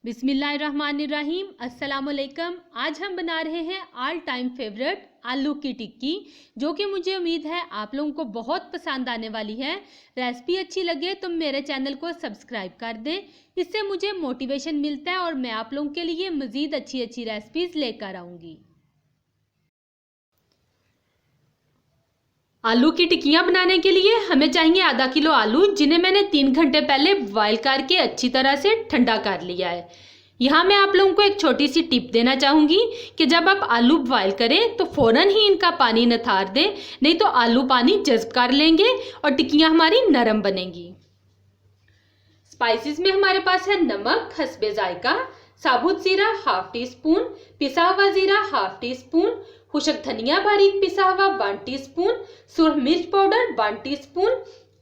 बिस्मिल्लाहिर्रहमानिर्रहीम। अस्सलामुअलैकुम। आज हम बना रहे हैं ऑल टाइम फेवरेट आलू की टिक्की, जो कि मुझे उम्मीद है आप लोगों को बहुत पसंद आने वाली है। रेसिपी अच्छी लगे तो मेरे चैनल को सब्सक्राइब कर दें, इससे मुझे मोटिवेशन मिलता है और मैं आप लोगों के लिए मज़ीद अच्छी अच्छी रेसिपीज़ लेकर आऊँगी। आलू की टिक्कियाँ बनाने के लिए हमें चाहिए आधा किलो आलू, जिन्हें मैंने 3 घंटे पहले बॉयल करके अच्छी तरह से ठंडा कर लिया है। यहाँ मैं आप लोगों को एक छोटी सी टिप देना चाहूँगी कि जब आप आलू बॉयल करें तो फ़ौरन ही इनका पानी निथार दें, नहीं तो आलू पानी जज़्ब कर लेंगे और टिक्कियाँ हमारी नरम बनेंगी। स्पाइसेस में हमारे पास है नमक हस्बे जायका, साबुत ज़ीरा हाफ टी स्पून, पिसा हुआ ज़ीरा हाफ टी स्पून, खुशक धनिया बारीक पिसा हुआ 1 टीस्पून, सुरख मिर्च powder 1 teaspoon,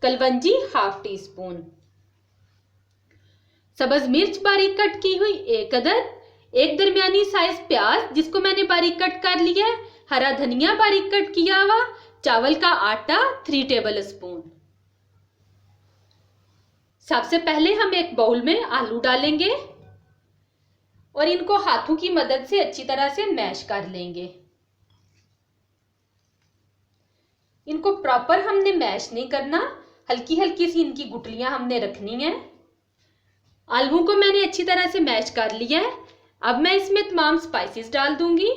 kalonji half tea spoon, सब्ज मिर्च बारीक कट की हुई 1 अदद, एक दरमियानी साइज प्याज जिसको मैंने बारीक कट कर लिया है, हरा धनिया बारीक कट किया हुआ, चावल का आटा 3 टेबल स्पून। सबसे पहले हम एक बाउल में आलू डालेंगे और इनको हाथों की मदद से अच्छी तरह से मैश कर लेंगे। इनको प्रॉपर हमने मैश नहीं करना, हल्की हल्की सी इनकी गुठलियां हमने रखनी है। आलू को मैंने अच्छी तरह से मैश कर लिया है। अब मैं इसमें तमाम स्पाइसेस डाल दूंगी।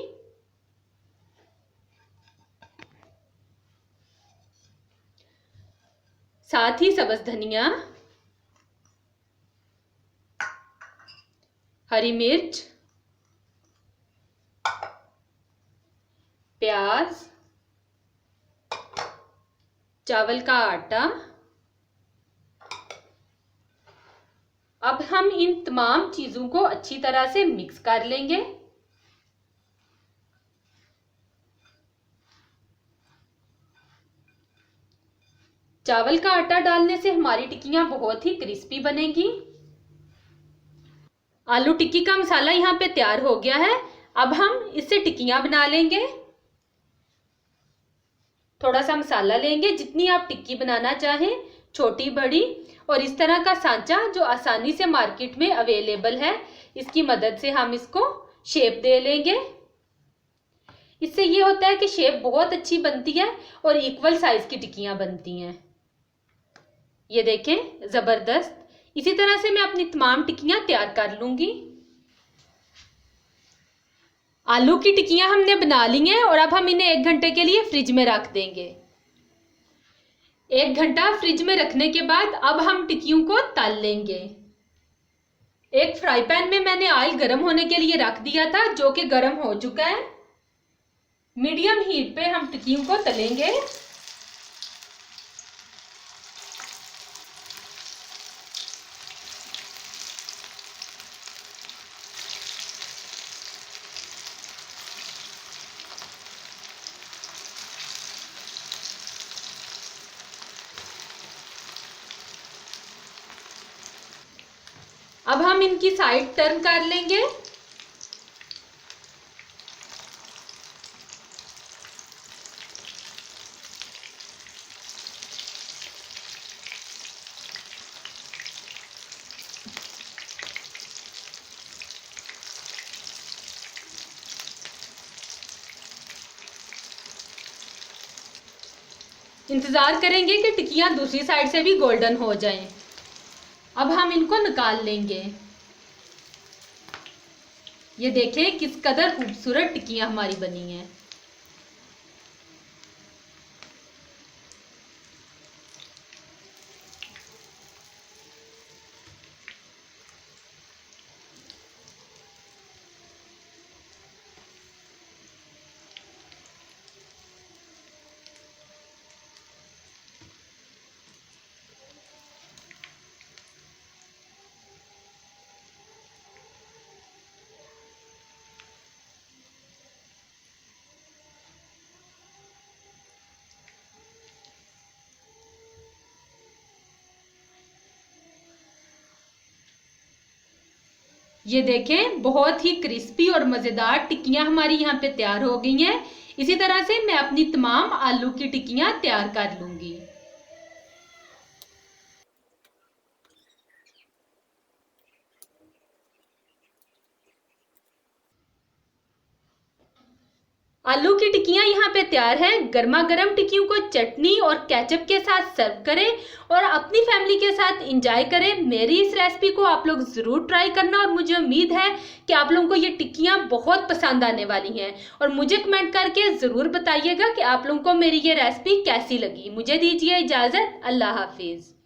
साथ ही सब्ज धनिया, हरी मिर्च, प्याज, चावल का आटा। अब हम इन तमाम चीजों को अच्छी तरह से मिक्स कर लेंगे। चावल का आटा डालने से हमारी टिक्कियां बहुत ही क्रिस्पी बनेगी। आलू टिक्की का मसाला यहाँ पे तैयार हो गया है। अब हम इससे टिक्कियां बना लेंगे। थोड़ा सा मसाला लेंगे, जितनी आप टिक्की बनाना चाहें, छोटी बड़ी, और इस तरह का सांचा जो आसानी से मार्केट में अवेलेबल है, इसकी मदद से हम इसको शेप दे लेंगे। इससे ये होता है कि शेप बहुत अच्छी बनती है और इक्वल साइज की टिक्कियां बनती हैं। ये देखें, जबरदस्त। इसी तरह से मैं अपनी तमाम टिक्कियां तैयार कर लूंगी। आलू की टिक्कियां हमने बना ली हैं और अब हम इन्हें 1 घंटे के लिए फ्रिज में रख देंगे। 1 घंटा फ्रिज में रखने के बाद अब हम टिक्कियों को तल लेंगे। एक फ्राई पैन में मैंने ऑयल गर्म होने के लिए रख दिया था, जो कि गर्म हो चुका है। मीडियम हीट पे हम टिक्कियों को तलेंगे। अब हम इनकी साइड टर्न कर लेंगे। इंतजार करेंगे कि टिक्कियां दूसरी साइड से भी गोल्डन हो जाएं। अब हम इनको निकाल लेंगे। ये देखें किस कदर खूबसूरत टिक्कियां हमारी बनी हैं। ये देखें, बहुत ही क्रिस्पी और मज़ेदार टिक्कियां हमारी यहाँ पे तैयार हो गई हैं। इसी तरह से मैं अपनी तमाम आलू की टिक्कियां तैयार कर लूंगी। आलू की टिक्कियाँ यहाँ पे तैयार हैं। गर्मा गर्म टिक्कियों को चटनी और केचप के साथ सर्व करें और अपनी फैमिली के साथ एंजॉय करें। मेरी इस रेसिपी को आप लोग ज़रूर ट्राई करना और मुझे उम्मीद है कि आप लोगों को ये टिक्कियाँ बहुत पसंद आने वाली हैं। और मुझे कमेंट करके ज़रूर बताइएगा कि आप लोगों को मेरी ये रेसिपी कैसी लगी। मुझे दीजिए इजाज़त। अल्लाह हाफिज़।